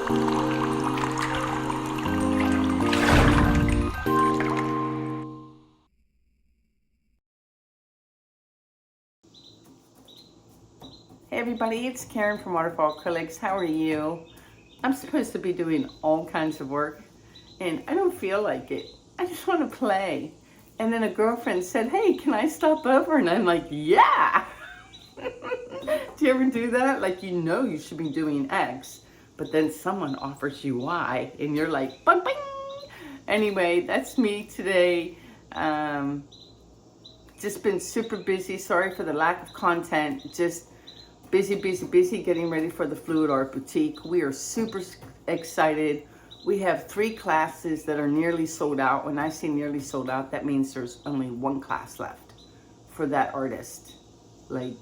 Hey everybody, it's Karen from Waterfall Acrylics. How are you? I'm supposed to be doing all kinds of work and I don't feel like it. I just want to play. And then a girlfriend said, hey, can I stop over? And I'm like, yeah! Do you ever do that? Like, you know you should be doing X, but then someone offers you Y and you're like, bing, bing. Anyway, that's me today. Just been super busy. Sorry for the lack of content. Just busy getting ready for the Fluid Art Boutique. We are super excited. We have 3 classes that are nearly sold out. When I say nearly sold out, that means there's only 1 class left for that artist, like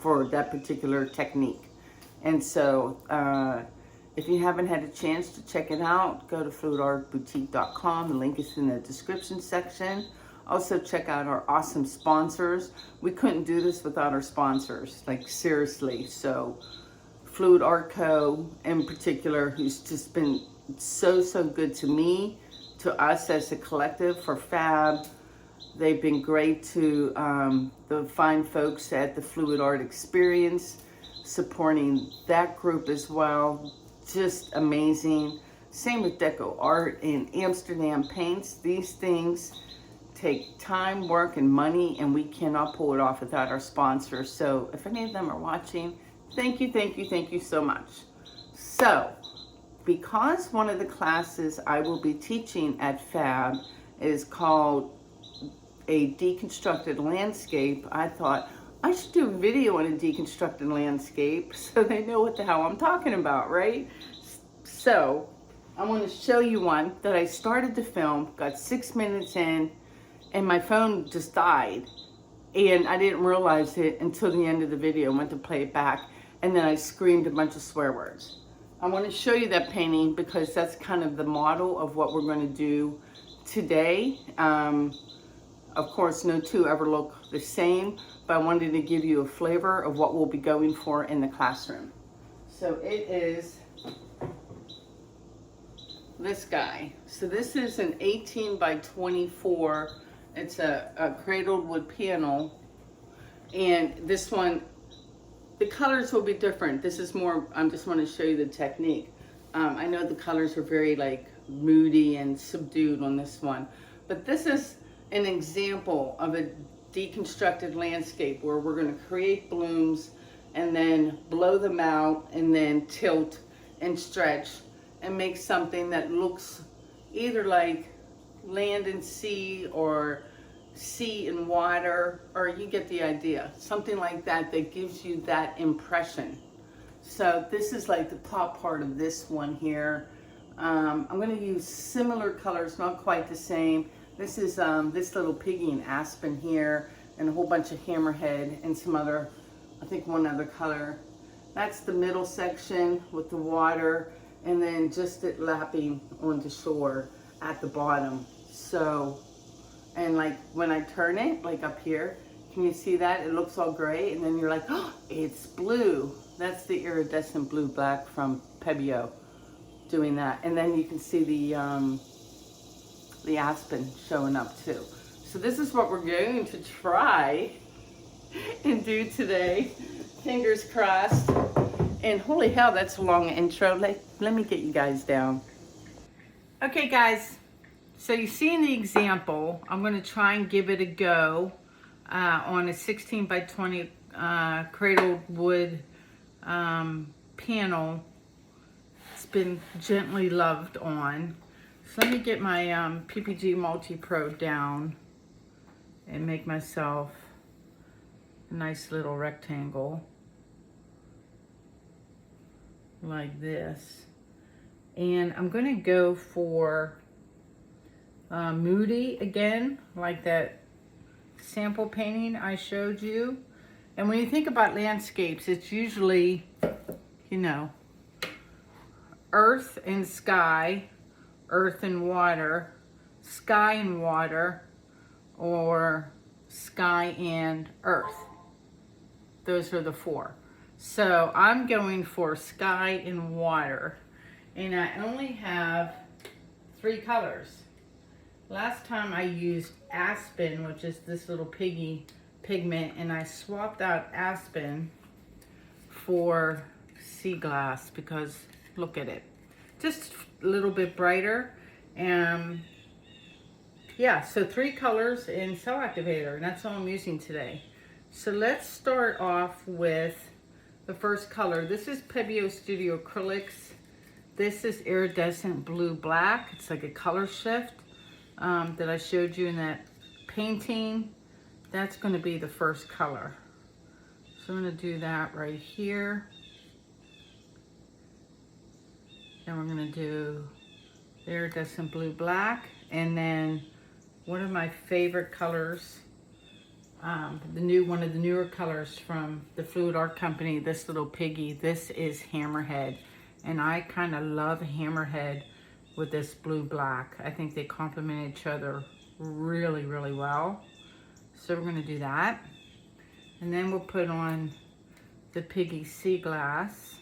for that particular technique. And so if you haven't had a chance to check it out, go to fluidartboutique.com. The link is in the description section. Also check out our awesome sponsors. We couldn't do this without our sponsors, like seriously. So Fluid Art Co. in particular, who's just been so good to me, to us as a collective for Fab. They've been great to the fine folks at the Fluid Art Experience, supporting that group as well. Just amazing. Same with Deco Art and Amsterdam Paints. These things take time, work, and money, and we cannot pull it off without our sponsors. So if any of them are watching, thank you so much. So because one of the classes I will be teaching at Fab is called a Deconstructed Landscape, I thought I should do a video on a deconstructed landscape so they know what the hell I'm talking about, right? So I want to show you one that I started to film, got 6 minutes in, and my phone just died. And I didn't realize it until the end of the video. I went to play it back, and then I screamed a bunch of swear words. I want to show you that painting because that's kind of the model of what we're going to do today. Of course, no 2 ever look the same, but I wanted to give you a flavor of what we'll be going for in the classroom. So it is this guy. So this is an 18 by 24. It's a cradled wood panel, and this one, the colors will be different. This is more, I just want to show you the technique. I know the colors are very like moody and subdued on this one, but this is an example of a deconstructed landscape where we're going to create blooms and then blow them out and then tilt and stretch and make something that looks either like land and sea or sea and water, or you get the idea. Something like that that gives you that impression. So this is like the top part of this one here. I'm going to use similar colors, not quite the same. This is this little Piggy and Aspen here, and a whole bunch of Hammerhead and some other, I think one other color. That's the middle section with the water, and then just it lapping on the shore at the bottom. So, and like when I turn it, like up here, can you see that? It looks all gray, and then you're like, oh, it's blue. That's the iridescent blue black from Pebeo doing that. And then you can see the aspen showing up too. So this is what we're going to try and do today. Fingers crossed. And holy hell, that's a long intro. Let me get you guys down. Okay guys, so you see in the example, I'm going to try and give it a go on a 16 by 20 cradled wood panel. It's been gently loved on. So let me get my PPG Multi-Pro down and make myself a nice little rectangle like this. And I'm going to go for moody again, like that sample painting I showed you. And when you think about landscapes, it's usually, you know, earth and sky, earth and water, sky and water, or sky and earth. Those are the four. So I'm going for sky and water. and I only have 3 colors. Last time I used Aspen, which is this little Piggy pigment, and I swapped out Aspen for Sea Glass because look at it, just a little bit brighter. And yeah, so 3 colors in Cell Activator, and that's all I'm using today. So let's start off with the first color. This is Pebeo Studio Acrylics. This is Iridescent Blue Black. It's like a color shift that I showed you in that painting. That's going to be the first color. So I'm going to do that right here. And we're going to do Iridescent Blue Black. And then one of my favorite colors, one of the newer colors from the Fluid Art Company, this little Piggy. This is Hammerhead. And I kind of love Hammerhead with this blue black. I think they complement each other really, really well. So we're going to do that. And then we'll put on the Piggy Sea Glass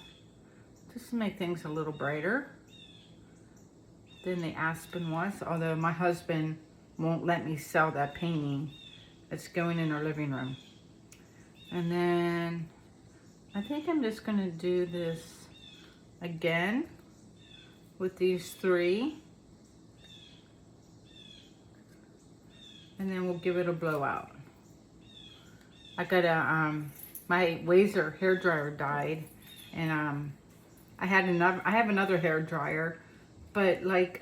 just to make things a little brighter than the Aspen was. Although my husband won't let me sell that painting. It's going in our living room. And then I think I'm just going to do this again with these 3. And then we'll give it a blowout. I got a, my Wazer hair dryer died, and I have another hair dryer, but like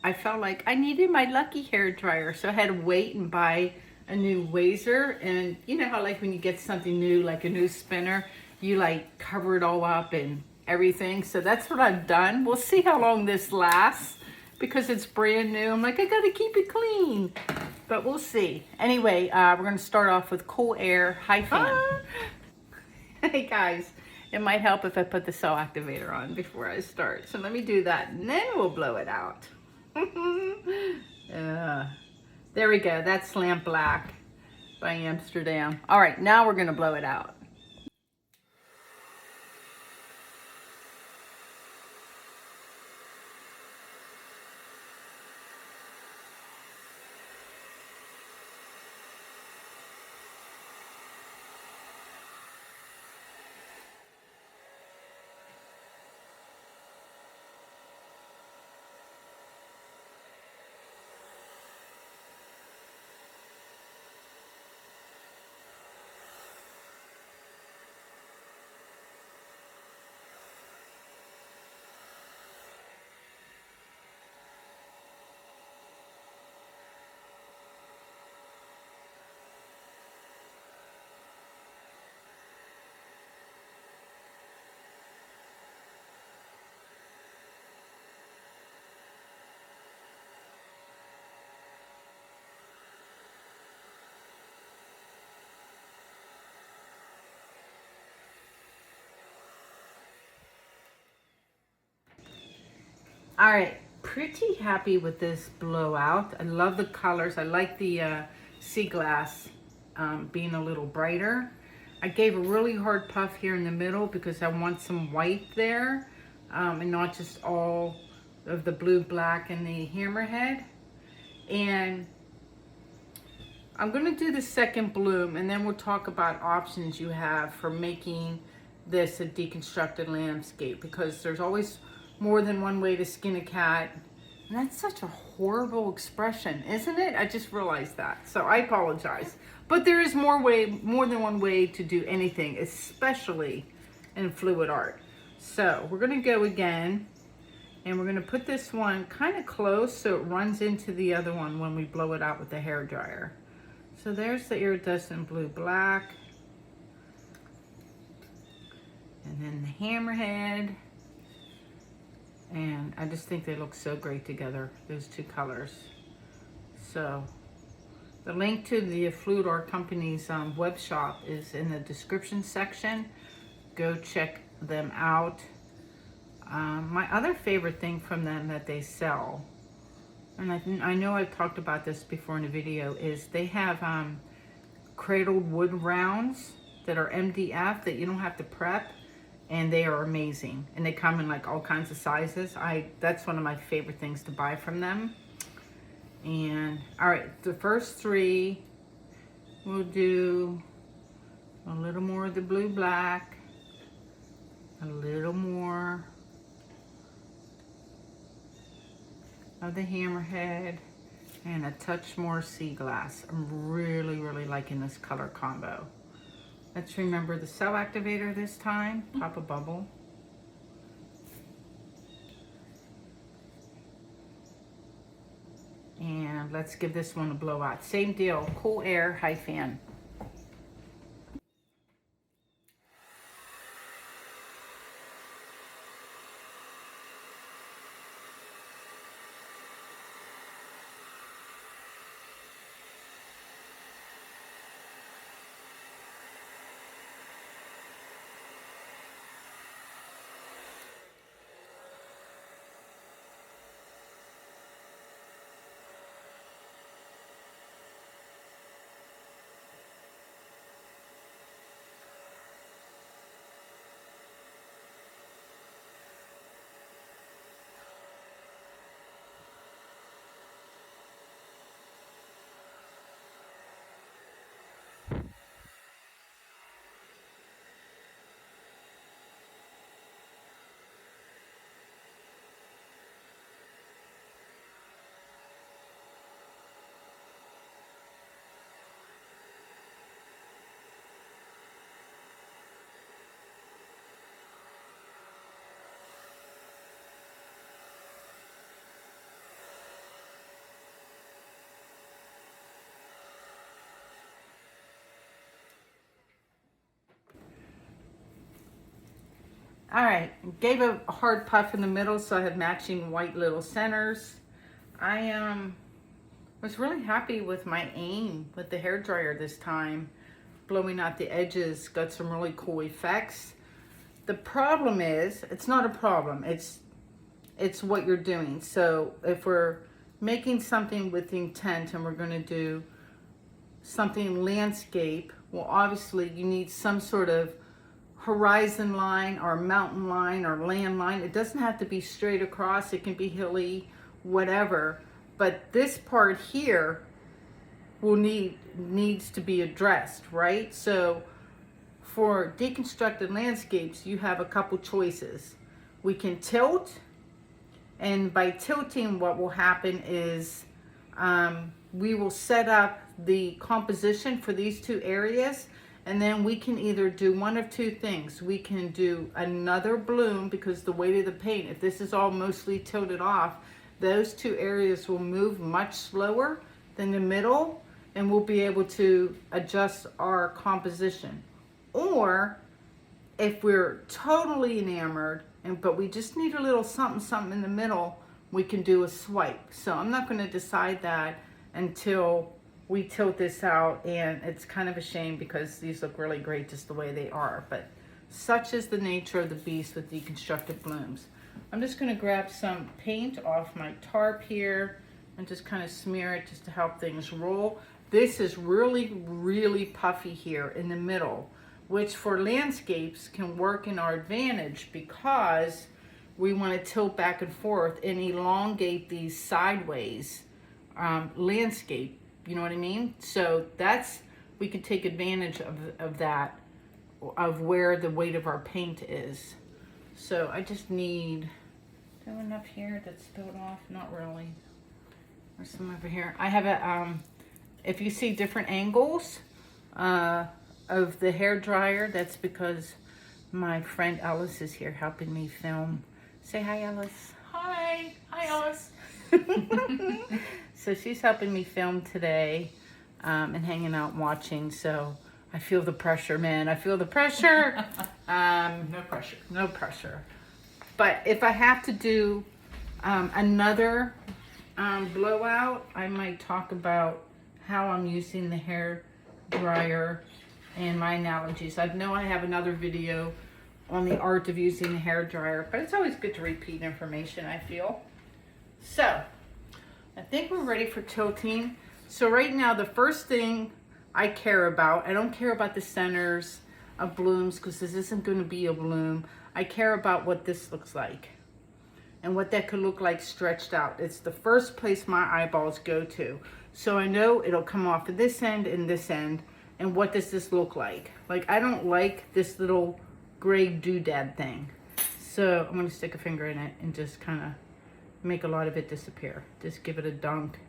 I felt like I needed my Lucky hair dryer, so I had to wait and buy a new Wazer. And you know how like when you get something new, like a new spinner, you like cover it all up and everything. So that's what I've done. We'll see how long this lasts because it's brand new. I'm like, I gotta keep it clean, but we'll see. Anyway, we're gonna start off with Cool Air High Fan. Hey guys, it might help if I put the Cell Activator on before I start. So let me do that and then we'll blow it out. There we go, that's Lamp Black by Amsterdam. All right, now we're gonna blow it out. All right, pretty happy with this blowout. I love the colors. I like the sea glass being a little brighter. I gave a really hard puff here in the middle because I want some white there and not just all of the blue, black, and the Hammerhead. And I'm gonna do the second bloom and then we'll talk about options you have for making this a deconstructed landscape, because there's always more than one way to skin a cat. And that's such a horrible expression, isn't it? I just realized that, so I apologize. But there is more than one way to do anything, especially in fluid art. So we're gonna go again, and we're gonna put this one kind of close so it runs into the other one when we blow it out with the hair dryer. So there's the Iridescent Blue Black. And then the Hammerhead. And I just think they look so great together, those 2 colors. So the link to the Fluid Art Company's web shop is in the description section. Go check them out. My other favorite thing from them that they sell, and I know I've talked about this before in a video, is they have cradled wood rounds that are MDF that you don't have to prep. and they are amazing. And they come in like all kinds of sizes. That's one of my favorite things to buy from them. And all right, the first three, we'll do a little more of the blue black, a little more of the Hammerhead, and a touch more sea glass. I'm really, really liking this color combo. Let's remember the cell activator this time. Pop a bubble. And let's give this one a blowout. Same deal, cool air, high fan. All right, gave a hard puff in the middle, so I have matching white little centers. I was really happy with my aim with the hairdryer this time. Blowing out the edges, got some really cool effects. The problem is, it's not a problem, it's what you're doing. So if we're making something with intent and we're gonna do something landscape, well, obviously you need some sort of horizon line or mountain line or land line. It doesn't have to be straight across, it can be hilly, whatever. But this part here will needs to be addressed, right? So for deconstructed landscapes, you have a couple choices. We can tilt, and by tilting, what will happen is we will set up the composition for these two areas, and then we can either do one of two things. We can do another bloom, because the weight of the paint, if this is all mostly tilted off, those two areas will move much slower than the middle, and we'll be able to adjust our composition. Or if we're totally enamored, but we just need a little something in the middle, we can do a swipe. So I'm not going to decide that until we tilt this out, and it's kind of a shame because these look really great just the way they are. But such is the nature of the beast with deconstructed blooms. I'm just going to grab some paint off my tarp here and just kind of smear it just to help things roll. This is really, really puffy here in the middle, which for landscapes can work in our advantage because we want to tilt back and forth and elongate these sideways landscape. You know what I mean? So we can take advantage of that, of where the weight of our paint is. So I just need, do I have enough here that's spilled off? Not really. There's some over here. I have a, if you see different angles of the hair dryer, that's because my friend Ellis is here helping me film. Say hi, Ellis. Hi. Hi, Ellis. So she's helping me film today and hanging out and watching. So I feel the pressure, man. I feel the pressure. No pressure. No pressure. But if I have to do another blowout, I might talk about how I'm using the hair dryer and my analogies. I know I have another video on the art of using the hair dryer, but it's always good to repeat information, I feel. So I think we're ready for tilting. So right now, the first thing I care about, I don't care about the centers. of blooms because this isn't going to be a bloom. I care about what this looks like and what that could look like stretched out. It's the first place my eyeballs go to. So I know it'll come off of this end and this end. And what does this look like? Like, I don't like this little gray doodad thing. So I'm gonna stick a finger in it and just kind of make a lot of it disappear. Just give it a dunk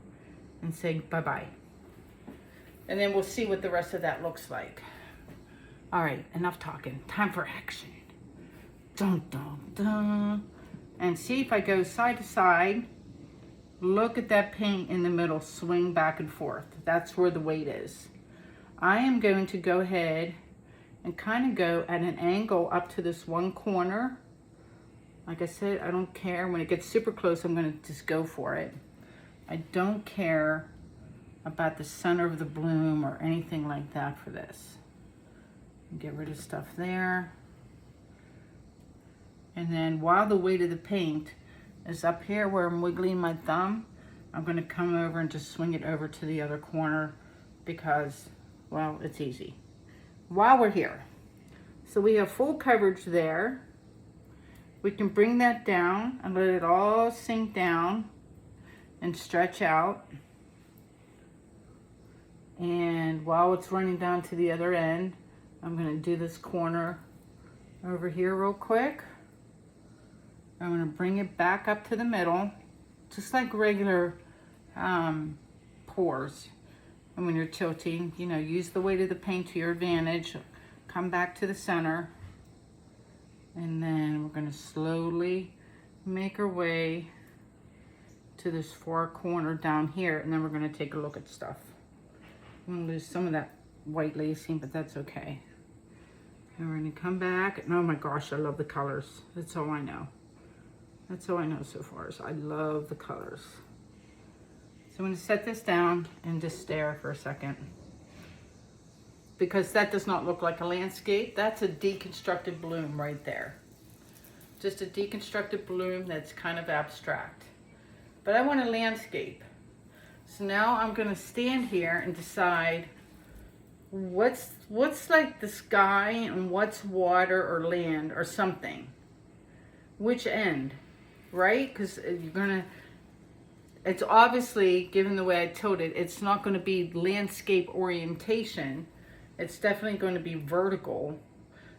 and say bye-bye. And then we'll see what the rest of that looks like. All right, enough talking. Time for action. Dun, dun, dun. And see if I go side to side, look at that paint in the middle, swing back and forth. That's where the weight is. I am going to go ahead and kind of go at an angle up to this one corner. Like I said, I don't care. When it gets super close, I'm going to just go for it. I don't care about the center of the bloom or anything like that for this. Get rid of stuff there. And then while the weight of the paint is up here where I'm wiggling my thumb, I'm going to come over and just swing it over to the other corner because, well, it's easy. While we're here, so we have full coverage there. We can bring that down and let it all sink down and stretch out. And while it's running down to the other end, I'm going to do this corner over here real quick. I'm going to bring it back up to the middle, just like regular pours. And when you're tilting, you know, use the weight of the paint to your advantage. Come back to the center. And then we're going to slowly make our way to this far corner down here. And then we're going to take a look at stuff. I'm going to lose some of that white lacing, but that's okay. And we're going to come back. And oh my gosh, I love the colors. That's all I know. That's all I know so far. So I love the colors. So I'm going to set this down and just stare for a second. Because that does not look like a landscape. That's a deconstructed bloom right there. Just a deconstructed bloom that's kind of abstract. But I want a landscape. So now I'm going to stand here and decide what's like the sky and what's water or land or something. Which end, right? Because you're going to, it's obviously, given the way I told it, it's not going to be landscape orientation. It's definitely going to be vertical.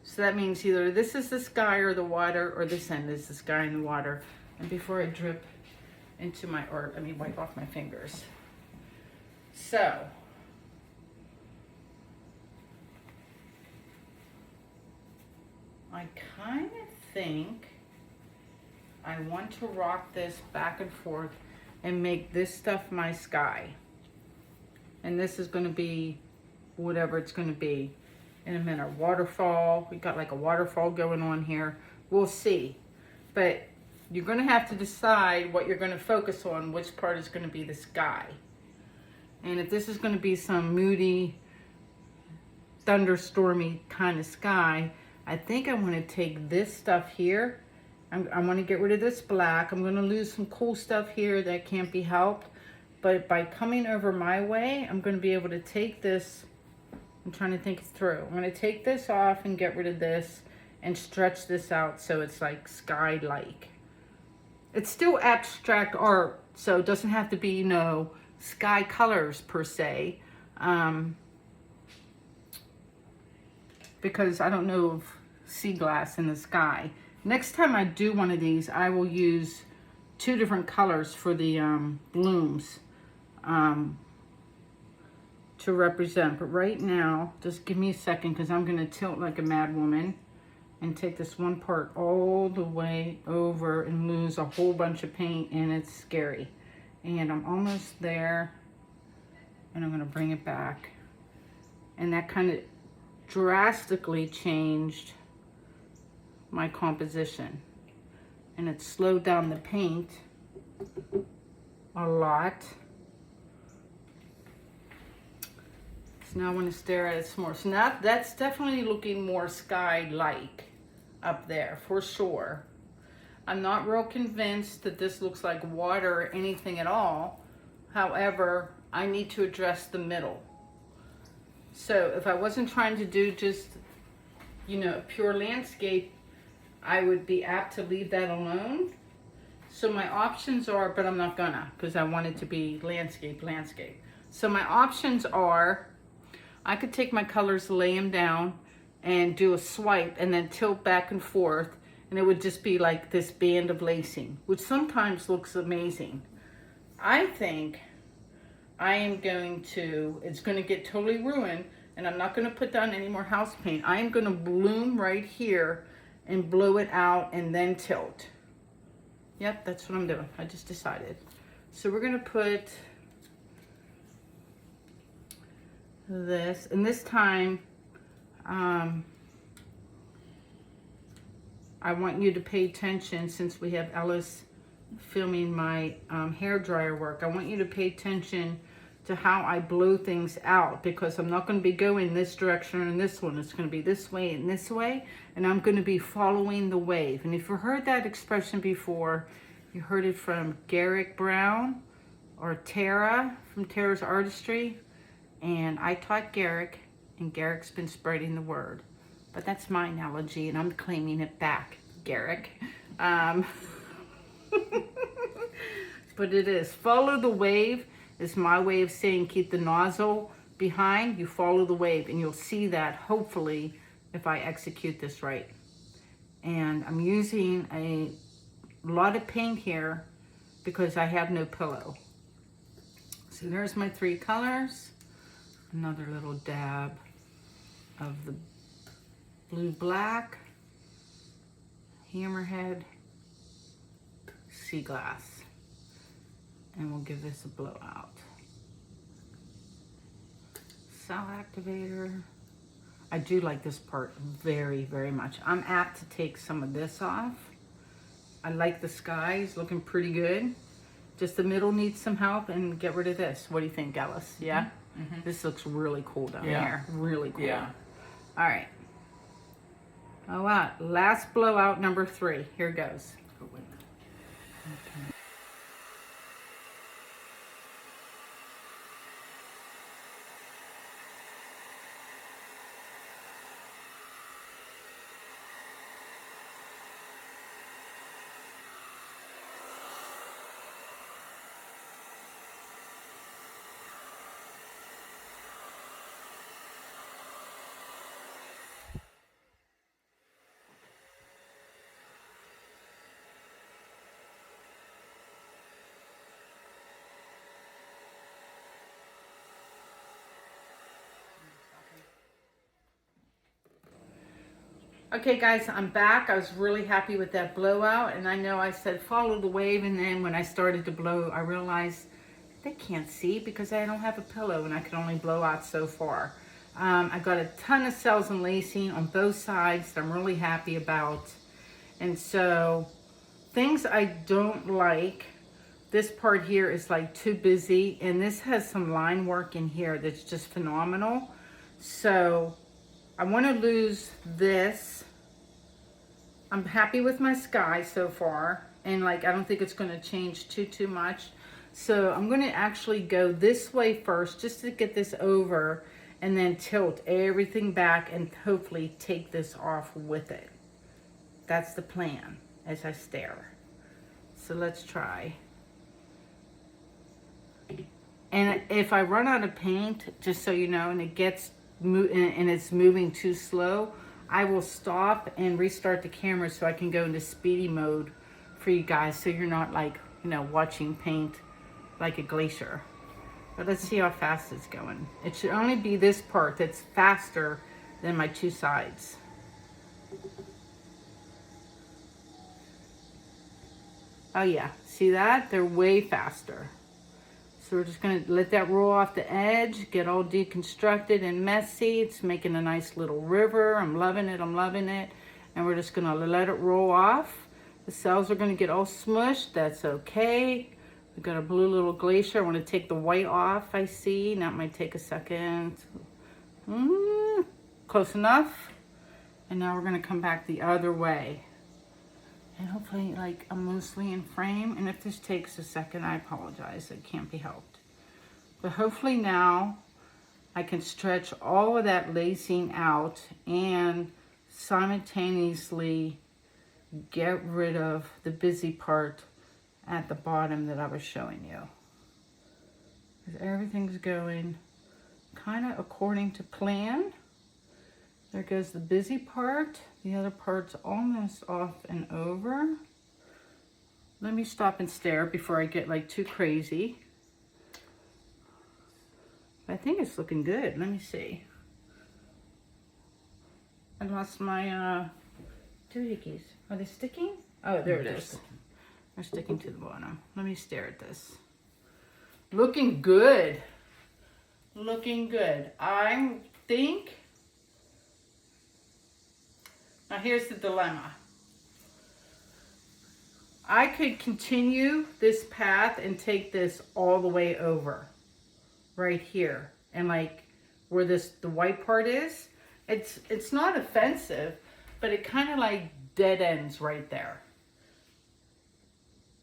So that means either this is the sky or the water, or this end is the sky and the water. And before I drip into my, or let me wipe off my fingers. So, I kind of think I want to rock this back and forth and make this stuff my sky. And this is going to be whatever it's going to be in a minute. Waterfall. We got like a waterfall going on here. We'll see. But you're going to have to decide what you're going to focus on, which part is going to be the sky. And if this is going to be some moody, thunderstormy kind of sky, I think I want to take this stuff here. I want to get rid of this black. I'm going to lose some cool stuff here that can't be helped. But by coming over my way, I'm going to be able to take this. I'm trying to think it through. I'm going to take this off and get rid of this and stretch this out so it's like sky-like. It's still abstract art, so it doesn't have to be, you know, sky colors per se. Because I don't know of sea glass in the sky. Next time I do one of these, I will use 2 different colors for the blooms to represent. But right now, just give me a second because I'm going to tilt like a mad woman and take this one part all the way over and lose a whole bunch of paint, and it's scary. And I'm almost there, and I'm going to bring it back. And that kind of drastically changed my composition, and it slowed down the paint a lot. So now I want to stare at it some more. So now that's definitely looking more sky-like up there for sure. I'm not real convinced that this looks like water or anything at all. However, I need to address the middle. So if I wasn't trying to do just you know, a pure landscape, I would be apt to leave that alone. So my options are, but I'm not gonna, because I want it to be landscape. So my options are, I could take my colors, lay them down, and do a swipe, and then tilt back and forth, and it would just be like this band of lacing, which sometimes looks amazing. I think I am going to, it's going to get totally ruined, and I'm not going to put down any more house paint. I am going to bloom right here and blow it out and then tilt. Yep, that's what I'm doing. I just decided. So we're going to put this, and this time I want you to pay attention, since we have Ellis filming my hair dryer work. I want you to pay attention to how I blow things out, because I'm not going to be going this direction and this one. It's going to be this way and this way, and I'm going to be following the wave. And if you heard that expression before, you heard it from Garrick Brown or Tara from Tara's Artistry, and I taught Garrick, and Garrick's been spreading the word. But that's my analogy, and I'm claiming it back, Garrick. But it is, follow the wave is my way of saying keep the nozzle behind. You follow the wave, and you'll see that hopefully if I execute this right. And I'm using a lot of paint here because I have no pillow. So there's my 3 colors. Another little dab of the blue black, Hammerhead, sea glass, and we'll give this a blowout. Cell activator. I do like this part very, very much. I'm apt to take some of this off. I like the skies looking pretty good. Just the middle needs some help, and get rid of this. What do you think, Ellis? Yeah? Mm-hmm. This looks really cool down here. Really cool. Yeah. All right. Oh, wow. Last blowout, number 3. Here goes. Okay. Okay guys, I'm back. I was really happy with that blowout, and I know I said follow the wave, and then when I started to blow, I realized they can't see because I don't have a pillow and I can only blow out so far. I got a ton of cells and lacing on both sides that I'm really happy about. And so things I don't like, this part here is like too busy, and this has some line work in here that's just phenomenal. So I want to lose this. I'm happy with my sky so far, and like I don't think it's going to change too much. So I'm going to actually go this way first just to get this over, and then tilt everything back and hopefully take this off with it. That's the plan as I stare. So let's try. And if I run out of paint, just so you know, and it gets and it's moving too slow, I will stop and restart the camera so I can go into speedy mode for you guys, so you're not like, you know, watching paint like a glacier. But let's see how fast it's going. It should only be this part that's faster than my 2 sides. Oh yeah, see that? They're way faster. So we're just gonna let that roll off the edge, get all deconstructed and messy. It's making a nice little river. I'm loving it, I'm loving it. And we're just gonna let it roll off. The cells are gonna get all smushed, that's okay. We've got a blue little glacier. I wanna take the white off, I see. That might take a second. Close enough. And now we're gonna come back the other way. And hopefully, like, I'm mostly in frame. And if this takes a second, I apologize. It can't be helped. But hopefully now I can stretch all of that lacing out and simultaneously get rid of the busy part at the bottom that I was showing you. Because everything's going kind of according to plan. There goes the busy part. The other part's almost off and over. Let me stop and stare before I get like too crazy. I think it's looking good. Let me see. I lost my doohickeys. Are they sticking? Oh, there it is. They're sticking to the bottom. Let me stare at this. Looking good. Looking good. I think. Now here's the dilemma. I could continue this path and take this all the way over. Right here. And like where the white part is. It's not offensive, but it kind of like dead ends right there.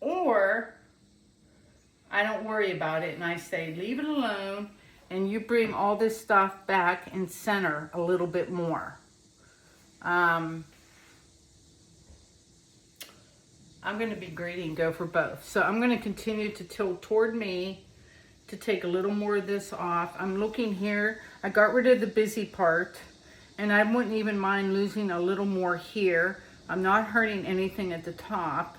Or I don't worry about it and I say leave it alone and you bring all this stuff back and center a little bit more. I'm going to be greedy and go for both. So I'm going to continue to tilt toward me to take a little more of this off. I'm looking here. I got rid of the busy part and I wouldn't even mind losing a little more here. I'm not hurting anything at the top.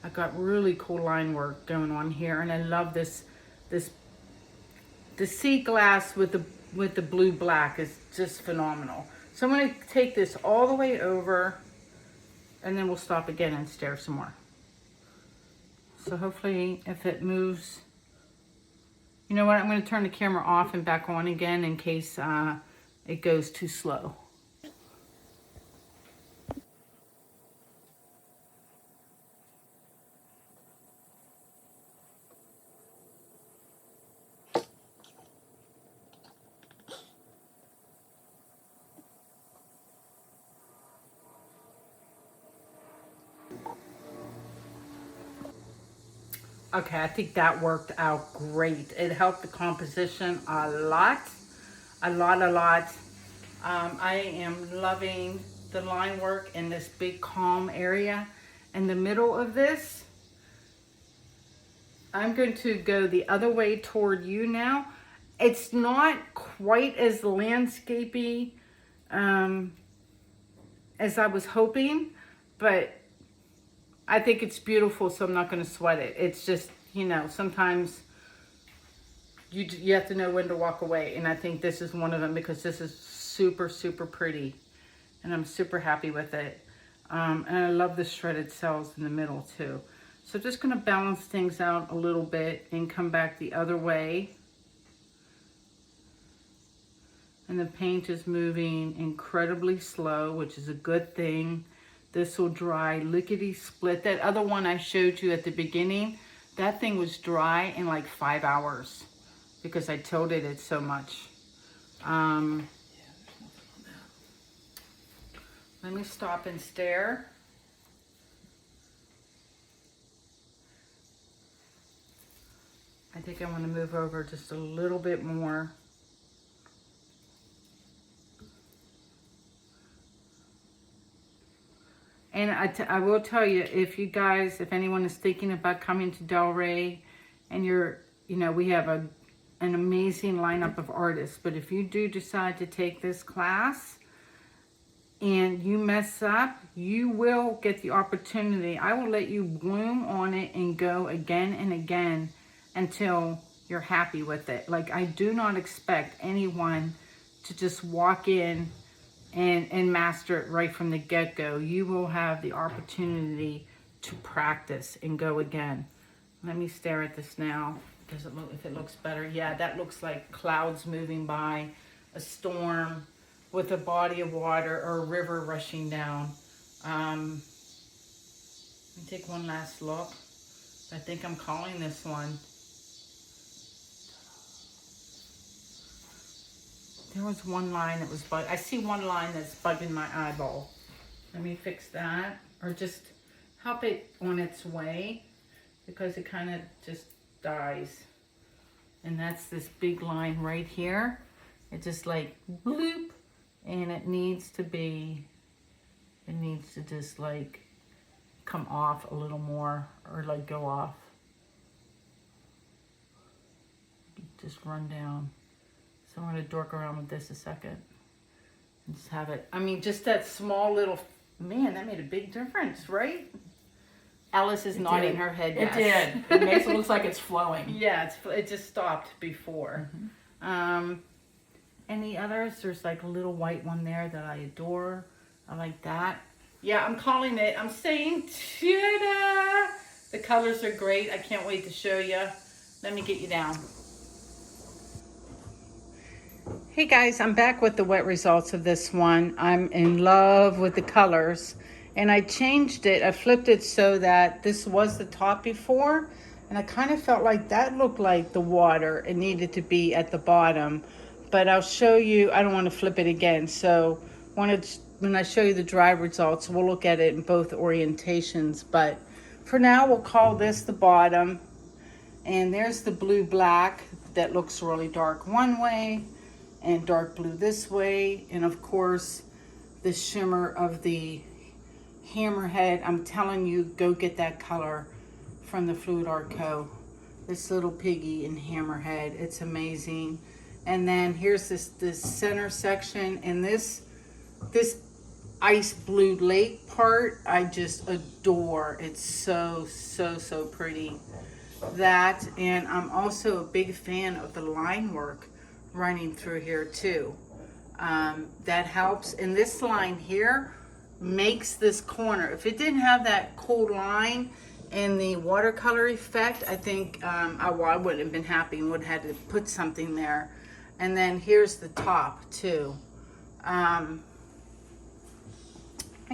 I got really cool line work going on here and I love the sea glass with the blue black is just phenomenal. So I'm going to take this all the way over and then we'll stop again and stare some more. So hopefully if it moves, you know what, I'm going to turn the camera off and back on again in case it goes too slow. Okay, I think that worked out great. It helped the composition a lot. I am loving the line work in this big calm area. In the middle of this, I'm going to go the other way toward you now. It's not quite as landscapey as I was hoping, but I think it's beautiful, so I'm not going to sweat it. It's just, you know, sometimes you have to know when to walk away. And I think this is one of them because this is super, super pretty. And I'm super happy with it. And I love the shredded cells in the middle too. So just going to balance things out a little bit and come back the other way. And the paint is moving incredibly slow, which is a good thing. This will dry lickety-split. That other one I showed you at the beginning, that thing was dry in like 5 hours because I tilted it so much. Let me stop and stare. I think I want to move over just a little bit more. And I will tell you, if anyone is thinking about coming to Delray and we have an amazing lineup of artists, but if you do decide to take this class and you mess up, you will get the opportunity. I will let you bloom on it and go again and again until you're happy with it. Like, I do not expect anyone to just walk in and master it right from the get-go. You will have the opportunity to practice and go again. Let me stare at this now. Does it look, if it looks better? Yeah, that looks like clouds moving by, a storm with a body of water or a river rushing down. Let me take one last look. I think I'm calling this one. There was one line that was I see one line that's bugging my eyeball. Let me fix that, or just help it on its way because it kind of just dies. And that's this big line right here. It just like bloop, and it needs to be It needs to just like come off a little more, or like go off. Just run down. So I'm gonna dork around with this a second. And just have it, I mean, just that small little, man, that made a big difference, right? Alice is nodding her head yes. It did. It makes it look like it's flowing. Yeah, it just stopped before. Any others? There's like a little white one there that I adore. I like that. Yeah, I'm calling it. I'm saying ta-da! The colors are great. I can't wait to show you. Let me get you down. Hey guys, I'm back with the wet results of this one. I'm in love with the colors. And I changed it. I flipped it so that this was the top before. And I kind of felt like that looked like the water. It needed to be at the bottom. But I'll show you, I don't want to flip it again. So when I show you the dry results, we'll look at it in both orientations. But for now, we'll call this the bottom. And there's the blue-black that looks really dark one way and dark blue this way. And of course, the shimmer of the Hammerhead. I'm telling you, go get that color from the Fluid Art Co. This little Piggy in Hammerhead. It's amazing. And then here's this center section, and this ice blue lake part I just adore. It's so pretty. That, and I'm also a big fan of the line work running through here too. That helps. And this line here makes this corner, if it didn't have that cool line and the watercolor effect, I think I wouldn't have been happy and would have had to put something there. And then here's the top too. I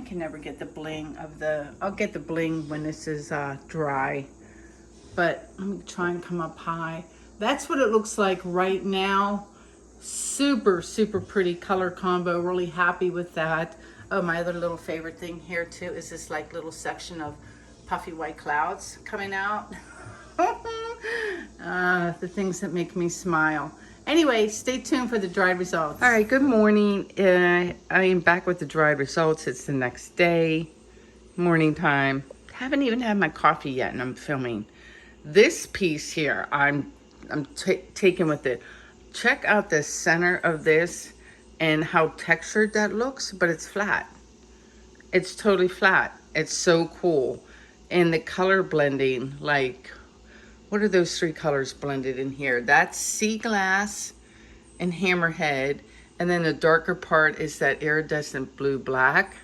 can never get the bling of I'll get the bling when this is dry, but let me try and come up high. That's what it looks like right now. Super pretty color combo. Really happy with that. Oh, my other little favorite thing here too is this like little section of puffy white clouds coming out. The things that make me smile. Anyway, stay tuned for the dried results. All right, good morning. I am back with the dried results. It's the next day, morning time. Haven't even had my coffee yet, and I'm filming. This piece here, I'm taking with it. Check out the center of this and how textured that looks, but it's flat. It's totally flat. It's so cool. And the color blending, like, what are those three colors blended in here? That's sea glass and Hammerhead. And then the darker part is that iridescent blue-black.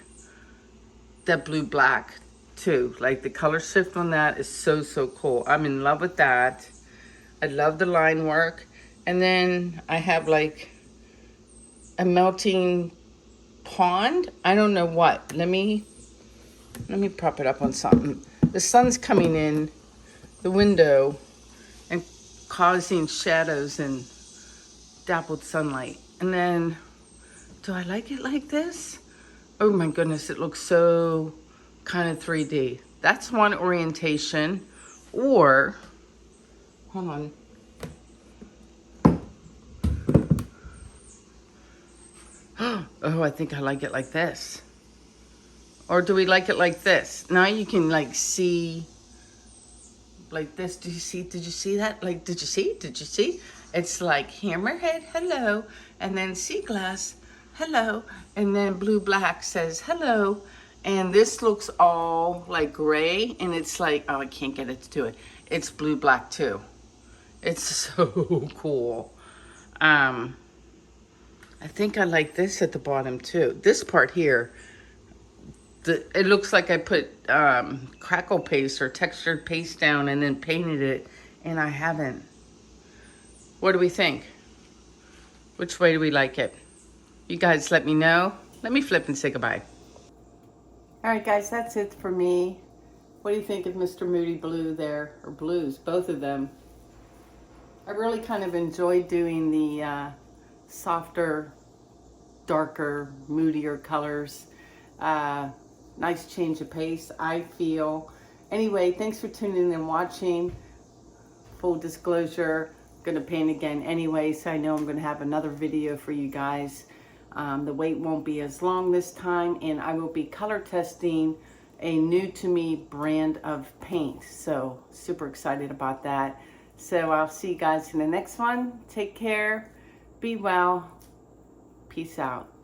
That blue-black too. Like the color shift on that is so cool. I'm in love with that. I love the line work. And then I have like a melting pond. I don't know what. Let me prop it up on something. The sun's coming in the window and causing shadows and dappled sunlight. And then, do I like it like this? Oh my goodness, it looks so kind of 3D. That's one orientation. Or, hold on. Oh, I think I like it like this. Or do we like it like this? Now you can like see like this. Did you see that? Like, did you see? It's like Hammerhead, hello. And then sea glass, hello. And then blue-black says hello. And this looks all like gray. And it's like, oh, I can't get it to do it. It's blue-black too. It's so cool. I think I like this at the bottom too. This part here, it looks like I put crackle paste or textured paste down and then painted it, and I haven't. What do we think? Which way do we like it? You guys let me know. Let me flip and say goodbye. All right, guys, that's it for me. What do you think of Mr. Moody Blue there, or blues, both of them? I really kind of enjoyed doing the softer, darker, moodier colors. Nice change of pace, I feel. Anyway, thanks for tuning in and watching. Full disclosure, I'm gonna paint again anyway, so I know I'm gonna have another video for you guys. The wait won't be as long this time, and I will be color testing a new to me brand of paint. So super excited about that. So I'll see you guys in the next one. Take care, be well, peace out.